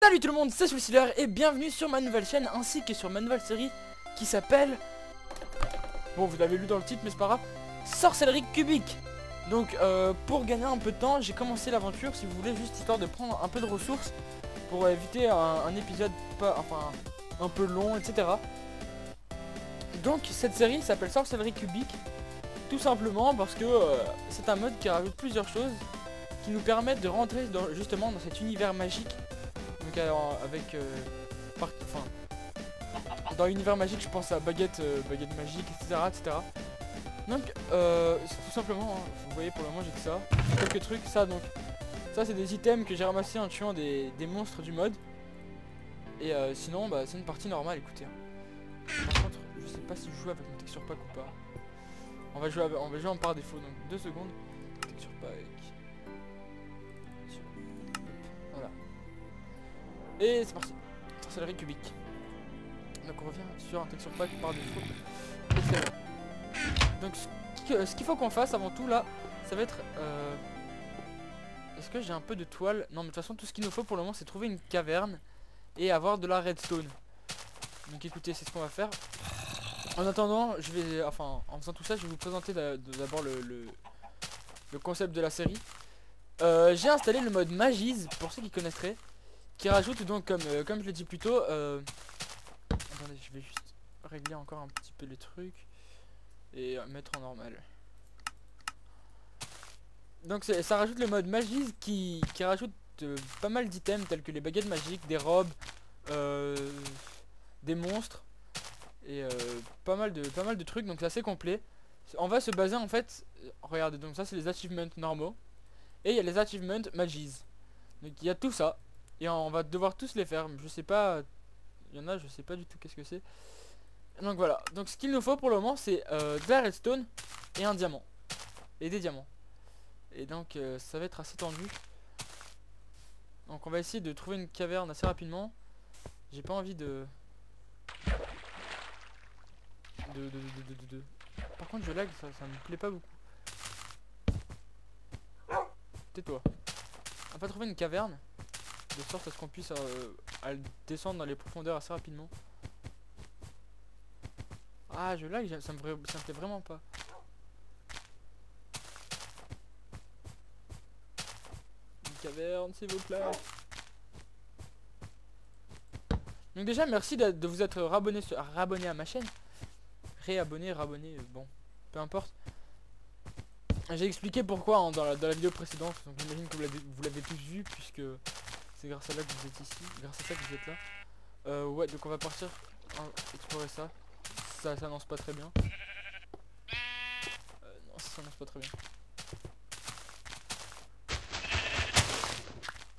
Salut tout le monde, c'est Swissiller et bienvenue sur ma nouvelle chaîne ainsi que sur ma nouvelle série qui s'appelle... Bon, vous l'avez lu dans le titre mais c'est pas grave, Sorcellerie Cubique. Donc pour gagner un peu de temps, j'ai commencé l'aventure si vous voulez, juste histoire de prendre un peu de ressources pour éviter un épisode un peu long, etc. Donc cette série s'appelle Sorcellerie Cubique tout simplement parce que c'est un mode qui rajoute plusieurs choses qui nous permettent de rentrer justement dans cet univers magique. Donc dans l'univers magique je pense à baguette magique, etc. Donc c'est tout simplement, hein, vous voyez pour le moment j'ai que ça, quelques trucs, ça c'est des items que j'ai ramassés en tuant des monstres du mode. Et sinon bah c'est une partie normale, écoutez. Par contre je sais pas si je joue avec mon texture pack ou pas. On va jouer en par défaut, donc 2 secondes. Texture pack. Voilà. Et c'est parti. Sorcellerie cubique. Donc on revient sur un texture pack par défaut. Excellent. Donc ce qu'il faut qu'on fasse avant tout là, ça va être... Est-ce que j'ai un peu de toile? Non mais de toute façon tout ce qu'il nous faut pour le moment c'est trouver une caverne et avoir de la redstone. Donc écoutez, c'est ce qu'on va faire. En attendant, en faisant tout ça, je vais vous présenter d'abord le concept de la série. J'ai installé le mode Magize, pour ceux qui connaîtraient, qui rajoute donc, comme je l'ai dit plus tôt, attendez, je vais juste régler encore un petit peu les trucs et mettre en normal. Donc ça rajoute le mode Magize qui rajoute pas mal d'items tels que les baguettes magiques, des robes, des monstres. Et pas mal de trucs, donc c'est assez complet. On va se baser en fait, regardez, donc ça c'est les achievements normaux et il y a les achievements Magize. Donc il y a tout ça et on va devoir tous les faire. Je sais pas, il y en a, je sais pas du tout qu'est-ce que c'est. Donc voilà, donc ce qu'il nous faut pour le moment c'est de la redstone et un diamant et des diamants. Et donc ça va être assez tendu. Donc on va essayer de trouver une caverne assez rapidement. J'ai pas envie de... Par contre je lag, ça me plaît pas beaucoup. Tais-toi. On va trouver une caverne de sorte à ce qu'on puisse descendre dans les profondeurs assez rapidement. Ah je lag, ça me plaît vraiment pas. Une caverne s'il vous plaît. Donc déjà merci de vous être rabonné à ma chaîne. Réabonner, rabonner, bon, peu importe. J'ai expliqué pourquoi hein, dans la vidéo précédente, donc j'imagine que vous l'avez tous vu puisque c'est grâce à là que vous êtes ici, grâce à ça que vous êtes là. Ouais, donc on va partir explorer ça. Ça s'annonce pas très bien. Non, ça s'annonce pas très bien.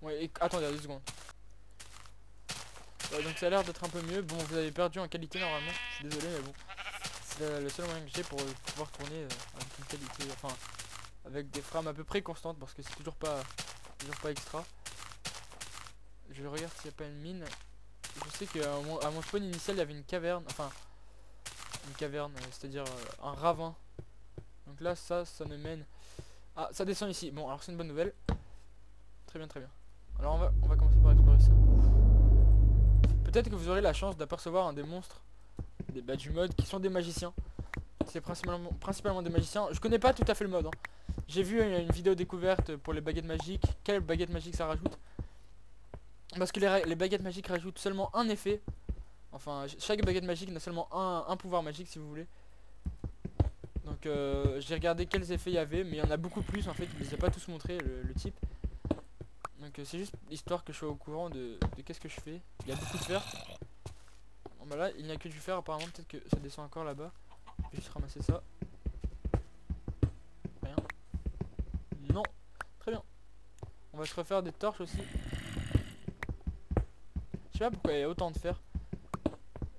Ouais, attendez, 2 secondes. Donc ça a l'air d'être un peu mieux. Bon, vous avez perdu en qualité normalement. Je suis désolé, mais bon. C'est le seul moyen que j'ai pour pouvoir tourner avec une qualité, enfin avec des frames à peu près constantes parce que c'est toujours pas extra. Je regarde s'il n'y a pas une mine. Je sais qu'à mon spawn initial il y avait une caverne, c'est-à-dire un ravin. Donc là ça ne mène... Ah, ça descend ici. Bon, alors c'est une bonne nouvelle. Très bien, très bien. Alors on va commencer par explorer ça. Peut-être que vous aurez la chance d'apercevoir un des monstres du mode qui sont des magiciens. C'est principalement des magiciens. Je connais pas tout à fait le mode hein. J'ai vu une vidéo découverte pour les baguettes magiques. Quelle baguette magique ça rajoute? Parce que les baguettes magiques rajoutent seulement un effet. Enfin chaque baguette magique n'a seulement un pouvoir magique si vous voulez. Donc j'ai regardé quels effets il y avait. Mais il y en a beaucoup plus en fait. Je les ai pas tous montrés le type. Donc c'est juste histoire que je sois au courant de qu'est-ce que je fais. Il y a beaucoup de fer. Bon bah là il n'y a que du fer apparemment, peut-être que ça descend encore là-bas. Je vais juste ramasser ça. Rien. Non. Très bien. On va se refaire des torches aussi. Je sais pas pourquoi il y a autant de fer.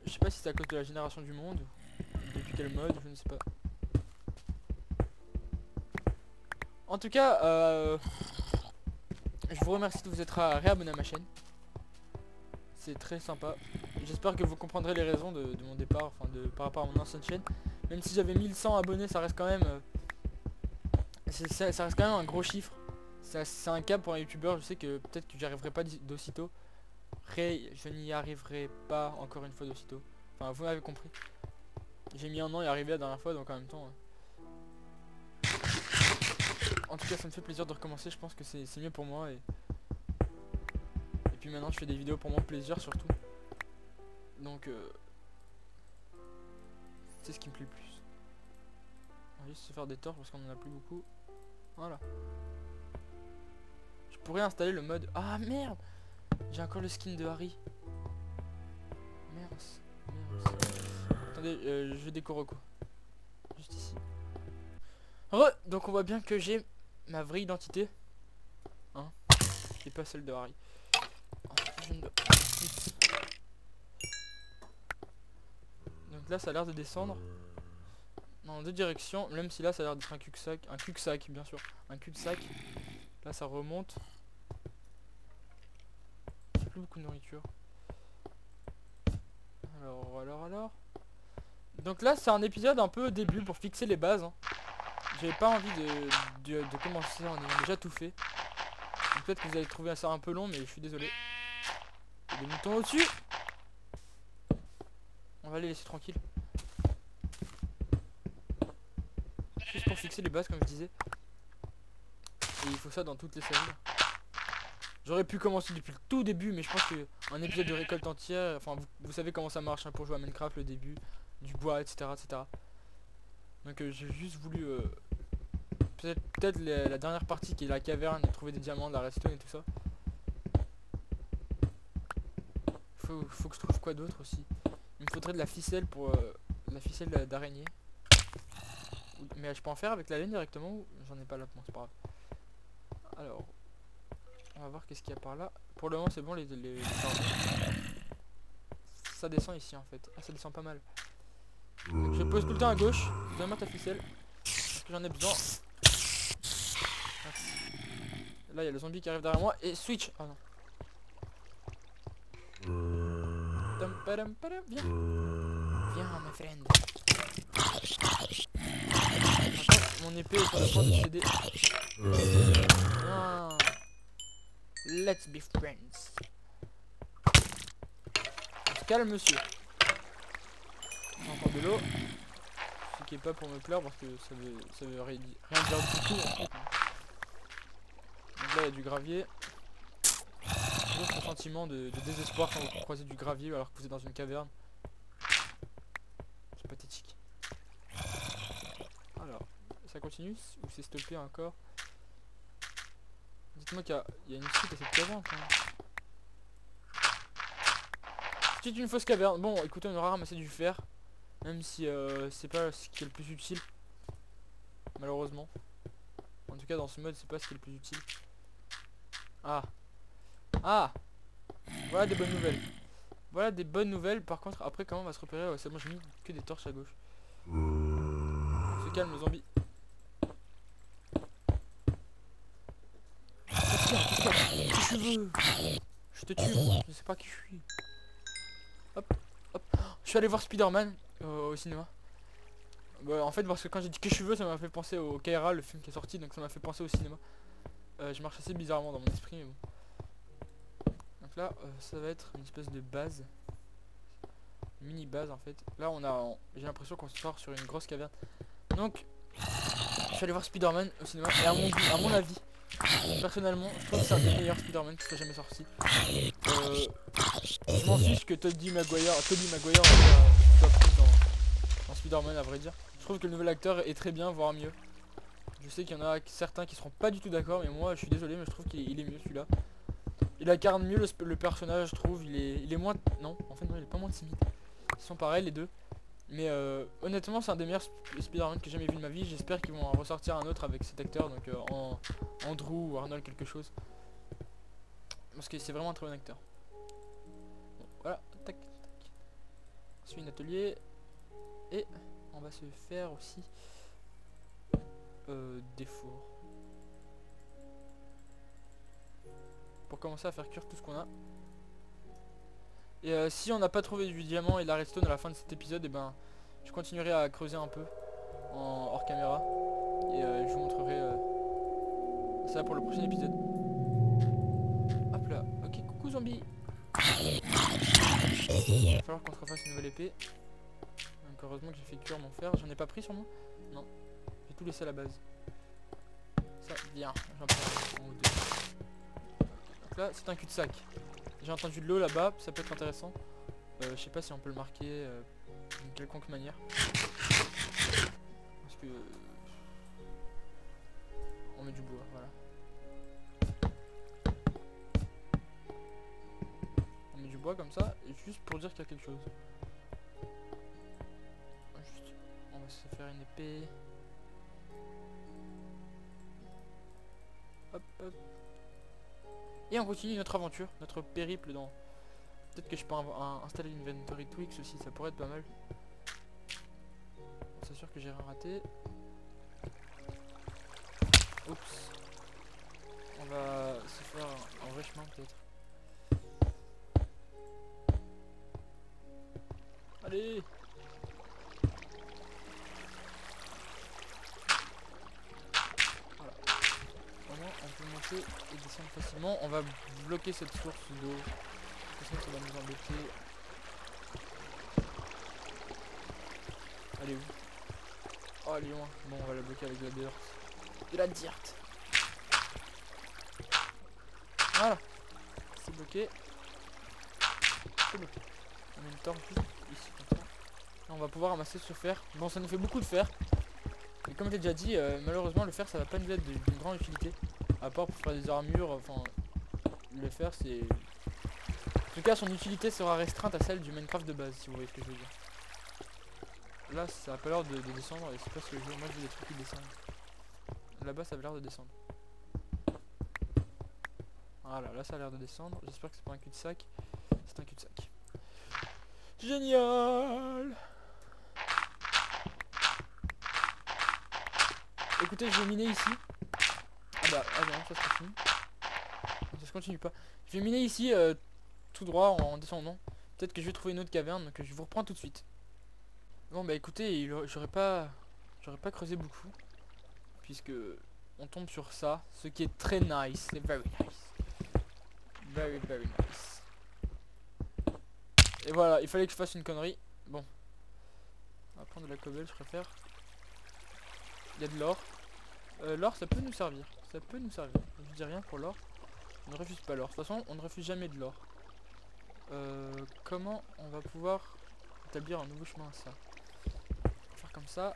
Je sais pas si c'est à cause de la génération du monde ou depuis quel mode, je ne sais pas. En tout cas je vous remercie de vous être réabonné à ma chaîne. C'est très sympa. J'espère que vous comprendrez les raisons de mon départ, par rapport à mon ancienne chaîne. Même si j'avais 1100 abonnés, ça reste quand même ça reste quand même un gros chiffre. C'est un cap pour un youtubeur. Je sais que peut-être que j'y arriverai pas d'aussitôt. je n'y arriverai pas encore une fois d'aussitôt. Enfin, vous m'avez compris. J'ai mis un an à y arriver la dernière fois, donc en même temps... En tout cas, ça me fait plaisir de recommencer, je pense que c'est mieux pour moi. Et puis maintenant, je fais des vidéos pour mon plaisir surtout. Donc, c'est ce qui me plaît le plus. On va juste se faire des torches parce qu'on en a plus beaucoup. Voilà. Je pourrais installer le mode... Ah merde! J'ai encore le skin de Harry. Merde. Attendez, je décore quoi. Juste ici. Donc on voit bien que j'ai ma vraie identité. Hein? Et pas celle de Harry. Donc là ça a l'air de descendre dans deux directions, même si là ça a l'air d'être un cul-de-sac. Un cul-de-sac bien sûr. Un cul-de-sac. Là ça remonte. J'ai plus beaucoup de nourriture. Alors. Donc là c'est un épisode un peu au début pour fixer les bases. Hein. J'avais pas envie de commencer en ayant déjà tout fait. Peut-être que vous allez trouver ça un peu long, mais je suis désolé. Il y a des moutons au-dessus. On va les laisser tranquilles. Juste pour fixer les bases comme je disais. Et il faut ça dans toutes les séries. J'aurais pu commencer depuis le tout début, mais je pense que un épisode de récolte entière, enfin vous savez comment ça marche hein, pour jouer à Minecraft, le début, du bois, etc. Donc j'ai juste voulu peut-être la dernière partie qui est la caverne, trouver des diamants, de la redstone et tout ça. Faut que je trouve quoi d'autre aussi. Il me faudrait de la ficelle pour la ficelle d'araignée. Mais je peux en faire avec la laine directement ou j'en ai pas là, bon, c'est pas grave. Alors, on va voir qu'est-ce qu'il y a par là. Pour le moment c'est bon les ça descend ici en fait. Ah ça descend pas mal. Donc, je pose tout le temps à gauche. Donne-moi ta ficelle. Parce que j'en ai besoin. Merci. Là il y a le zombie qui arrive derrière moi et switch. Oh non. Viens. Viens my friend. Attends, mon épée est sur le point de céder. Non. Let's be friends. On se calme monsieur. J'ai encore de l'eau. Ce qui est pas pour me plaire parce que ça veut rien dire du tout en fait. Donc là il y a du gravier. Toujours ce sentiment de désespoir quand vous croisez du gravier alors que vous êtes dans une caverne. C'est pathétique. Alors, ça continue ou c'est stoppé encore? Dites-moi qu'il y a une suite à cette caverne quand même. C'est une fausse caverne. Bon, écoutez, on aura ramassé du fer. Même si c'est pas ce qui est le plus utile. Malheureusement. En tout cas, dans ce mode, c'est pas ce qui est le plus utile. Ah, voilà des bonnes nouvelles. Voilà des bonnes nouvelles. Par contre, après, comment on va se repérer? Ouais, c'est bon, j'ai mis que des torches à gauche. On se calme, le zombie. Qu'est-ce que tu veux? Je te tue. Je sais pas qui je suis. Hop. Je suis allé voir Spider-Man au cinéma. Bah, en fait, parce que quand j'ai dit que je veux, ça m'a fait penser au Kaira, le film qui est sorti. Donc ça m'a fait penser au cinéma. Je marche assez bizarrement dans mon esprit, mais bon. Donc là, ça va être une espèce de base. Une mini base en fait. Là, j'ai l'impression qu'on sort sur une grosse caverne. Donc, je suis allé voir Spider-Man au cinéma. Et à mon avis, personnellement, je trouve que c'est un des meilleurs Spider-Man qui soit jamais sorti. Je m'en fiche que Tobey Maguire soit pris dans Spider-Man à vrai dire. Je trouve que le nouvel acteur est très bien, voire mieux. Je sais qu'il y en a certains qui seront pas du tout d'accord, mais moi je suis désolé, mais je trouve qu'il est mieux celui-là. Il incarne mieux le personnage, je trouve. Il est moins... Non, en fait non, il est pas moins timide. Ils sont pareils les deux. Mais honnêtement c'est un des meilleurs Spider-Man que j'ai jamais vu de ma vie. J'espère qu'ils vont en ressortir un autre avec cet acteur, donc en Andrew ou Arnold quelque chose. Parce que c'est vraiment un très bon acteur. Bon, voilà, tac, tac. On suit un atelier. Et on va se faire aussi des fours. Pour commencer à faire cuire tout ce qu'on a. Et si on n'a pas trouvé du diamant et de la redstone à la fin de cet épisode, et ben je continuerai à creuser un peu en hors caméra. Et je vous montrerai ça pour le prochain épisode. Hop là, ok, coucou zombie. Il va falloir qu'on se refasse une nouvelle épée. Donc heureusement que j'ai fait cuire mon fer. J'en ai pas pris sur moi? Non. J'ai tout laissé à la base. Ça, bien. J'en prends un ou deux. Donc là, c'est un cul-de-sac. J'ai entendu de l'eau là-bas, ça peut être intéressant. Je sais pas si on peut le marquer d'une quelconque manière. Parce que... on met du bois, voilà. On met du bois comme ça, et juste pour dire qu'il y a quelque chose. Juste, on va se faire une épée. Hop, hop. Et on continue notre aventure, notre périple dans... Peut-être que je peux installer une inventory Twix aussi, ça pourrait être pas mal. C'est sûr que j'ai raté. Oups. On va se faire un vrai chemin peut-être. Allez! Voilà. Vraiment, on peut monter et descendre facilement. On va bloquer cette source d'eau. Ça va nous embêter. Elle est où? Oh, elle est loin. Bon, on va la bloquer avec de la dirt. De la dirt. Voilà. C'est bloqué. C'est bloqué. On met une torche juste ici comme ça. Et on va pouvoir ramasser ce fer. Bon, ça nous fait beaucoup de fer. Et comme je l'ai déjà dit, malheureusement le fer ça va pas nous être d'une grande utilité. À part pour faire des armures. Enfin, le fer c'est... En tout cas, son utilité sera restreinte à celle du Minecraft de base, si vous voyez ce que je veux dire. Là, ça a pas l'air de descendre, et c'est pas ce que je veux. Moi, j'ai des trucs qui descendent. Là-bas, ça a l'air de descendre. Voilà, là, ça a l'air de descendre. J'espère que c'est pas un cul-de-sac. C'est un cul-de-sac. Génial! Écoutez, je vais miner ici. Ah bah, ah non, ça se continue. Non, ça se continue pas. Je vais miner ici... tout droit en descendant. Peut-être que je vais trouver une autre caverne, donc je vous reprends tout de suite. Bon bah écoutez, j'aurais pas creusé beaucoup, puisque on tombe sur ça, ce qui est très nice, c'est very nice, very nice. Et voilà, il fallait que je fasse une connerie. Bon, on va prendre de la cobble, je préfère. Il y a de l'or. L'or, ça peut nous servir, ça peut nous servir. Je dis rien pour l'or. On ne refuse pas l'or. De toute façon, on ne refuse jamais de l'or. Comment on va pouvoir établir un nouveau chemin à ça? On va faire comme ça.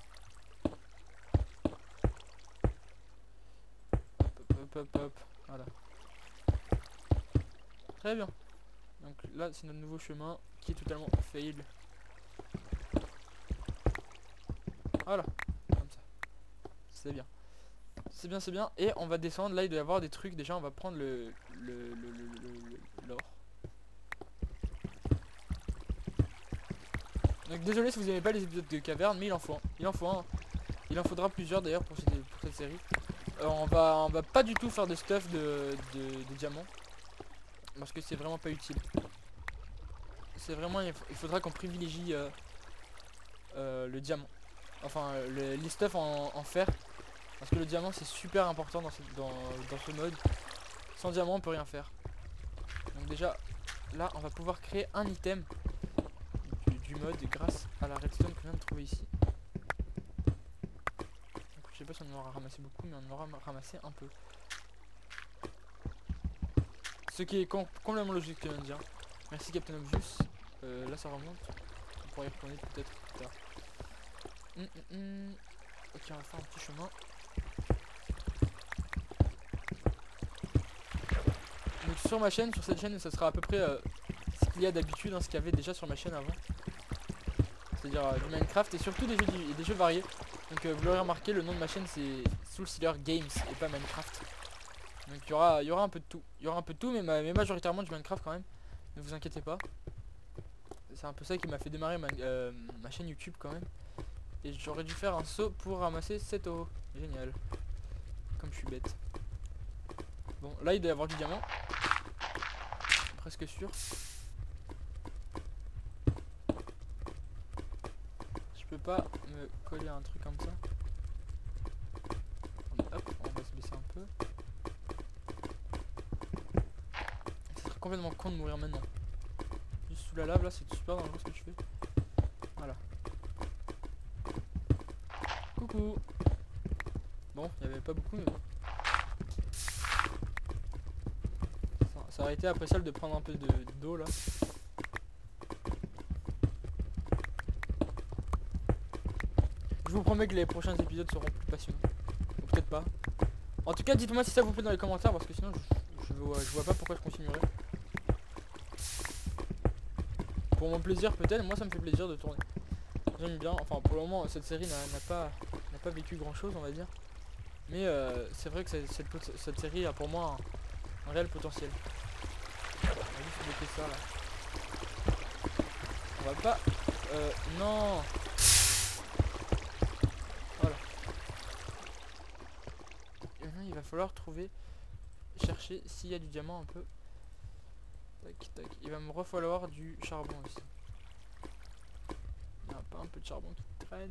Hop. Voilà. Très bien. Donc là c'est notre nouveau chemin qui est totalement fail. Voilà. Comme ça. C'est bien. C'est bien. Et on va descendre. Là il doit y avoir des trucs. Déjà on va prendre l'or. Donc désolé si vous n'aimez pas les épisodes de caverne, mais il en faut un. Il en en faudra plusieurs d'ailleurs pour cette série. On va pas du tout faire de stuff de diamants. Parce que c'est vraiment pas utile. C'est vraiment... Il faudra qu'on privilégie le diamant. Enfin les stuff en fer. Parce que le diamant c'est super important dans ce mode. Sans diamant on peut rien faire. Donc déjà là on va pouvoir créer un item du mode grâce à la redstone que je viens de trouver ici. Donc, je sais pas si on en aura ramassé beaucoup, mais on en aura ramassé un peu. Ce qui est complètement logique que je viens de dire. Merci Captain Obvious. Là ça remonte. On pourrait y retourner peut-être plus tard. Ok, on va faire un petit chemin. Donc sur ma chaîne, sur cette chaîne, ça sera à peu près ce qu'il y a d'habitude, hein, ce qu'il y avait déjà sur ma chaîne avant. C'est-à-dire du Minecraft et surtout des jeux variés. Donc vous l'aurez remarqué, le nom de ma chaîne c'est Soulstealer Games et pas Minecraft. Donc il y aura un peu de tout. Il y aura un peu de tout, mais majoritairement du Minecraft quand même. Ne vous inquiétez pas. C'est un peu ça qui m'a fait démarrer ma chaîne YouTube quand même. Et j'aurais dû faire un saut pour ramasser 7 euros. Génial. Comme je suis bête. Bon, là il doit y avoir du diamant. Presque sûr. Je peux pas me coller à un truc comme ça. Hop, on va se baisser un peu. Ce serait complètement con de mourir maintenant. la lave là, c'est super dangereux ce que tu fais. Voilà. Coucou. Bon, il n'y avait pas beaucoup mais bon. Ça aurait été après ça de prendre un peu d'eau là. Je vous promets que les prochains épisodes seront plus passionnants. Ou peut-être pas. En tout cas, dites-moi si ça vous plaît dans les commentaires parce que sinon je vois pas pourquoi je continuerai. Pour mon plaisir peut-être, moi ça me fait plaisir de tourner. J'aime bien, enfin pour le moment cette série n'a pas vécu grand chose on va dire. Mais c'est vrai que cette série a pour moi un réel potentiel. On va juste bloquer ça là. On va pas... non. Voilà. Et maintenant il va falloir chercher s'il y a du diamant un peu. Tac tac. Il va me refalloir du charbon aussi. Il n'y a pas un peu de charbon qui traîne.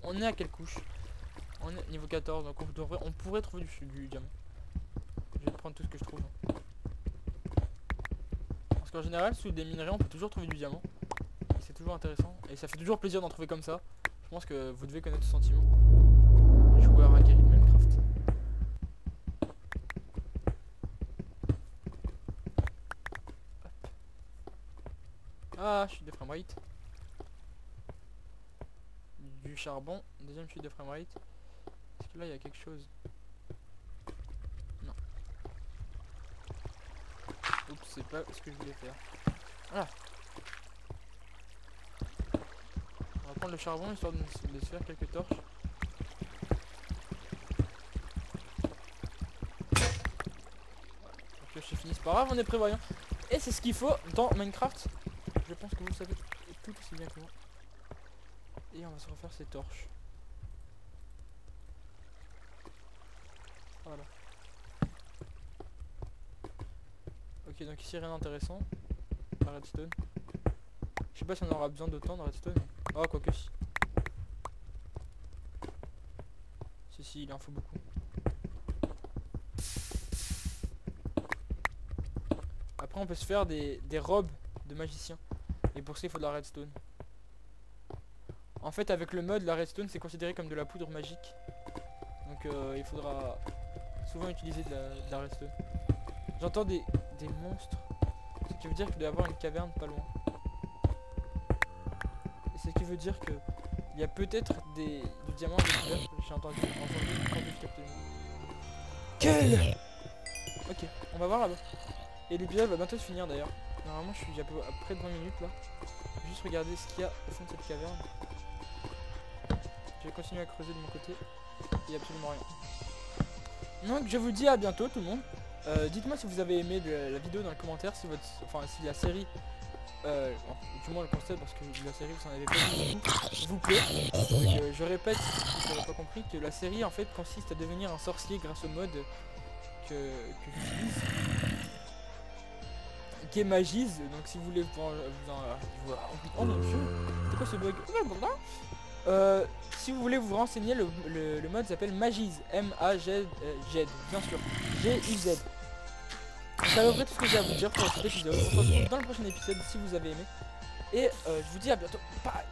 On est à quelle couche? On est niveau 14 donc on pourrait trouver du diamant. Je vais prendre tout ce que je trouve. Parce qu'en général sous des minerais on peut toujours trouver du diamant. Et c'est toujours intéressant. Et ça fait toujours plaisir d'en trouver comme ça. Je pense que vous devez connaître ce sentiment. Les joueurs aguerris de Minecraft. Ah, chute de framerate. Du charbon, deuxième chute de framerate. Est-ce que là il y a quelque chose? Non. Oups, c'est pas ce que je voulais faire. Voilà. On va prendre le charbon histoire de se faire quelques torches. Voilà. Donc c'est fini, c'est pas grave, on est prévoyant. Et c'est ce qu'il faut dans Minecraft. Je pense que vous le savez tout aussi bien que moi. Et on va se refaire ces torches. Voilà. Ok, donc ici rien d'intéressant. La redstone. Je sais pas si on aura besoin d'autant de redstone. Oh, quoique si. Si, il en faut beaucoup. Après on peut se faire des robes de magicien. Et pour ça il faut de la redstone. En fait avec le mode la redstone c'est considéré comme de la poudre magique. Donc il faudra souvent utiliser de la redstone. J'entends des monstres. Ce qui veut dire qu'il doit y avoir une caverne pas loin. Et ce qui veut dire que il y a peut-être du diamant découvert. J'ai entendu Quel. Ok, on va voir là-bas. Et l'épisode va bientôt se finir d'ailleurs. Normalement je suis à peu près de 20 minutes là. Je vais juste regarder ce qu'il y a au fond de cette caverne. Je vais continuer à creuser de mon côté. Il n'y a absolument rien. Donc je vous dis à bientôt tout le monde. Dites-moi si vous avez aimé la vidéo dans les commentaires, si la série, du moins le concept, parce que la série vous en avez pas beaucoup, vous plaît. Donc, je répète, si vous n'avez pas compris, que la série en fait consiste à devenir un sorcier grâce au mode que j'utilise. Qui est Magize, donc si vous voulez oh mon dieu, c'est quoi ce bug? Si vous voulez vous renseigner, le mode s'appelle Magize, M-A-G-Z, bien sûr, G-I-Z. C'est à peu près tout ce que j'ai à vous dire pour cet épisode. On se retrouve dans le prochain épisode si vous avez aimé. Et je vous dis à bientôt, bye.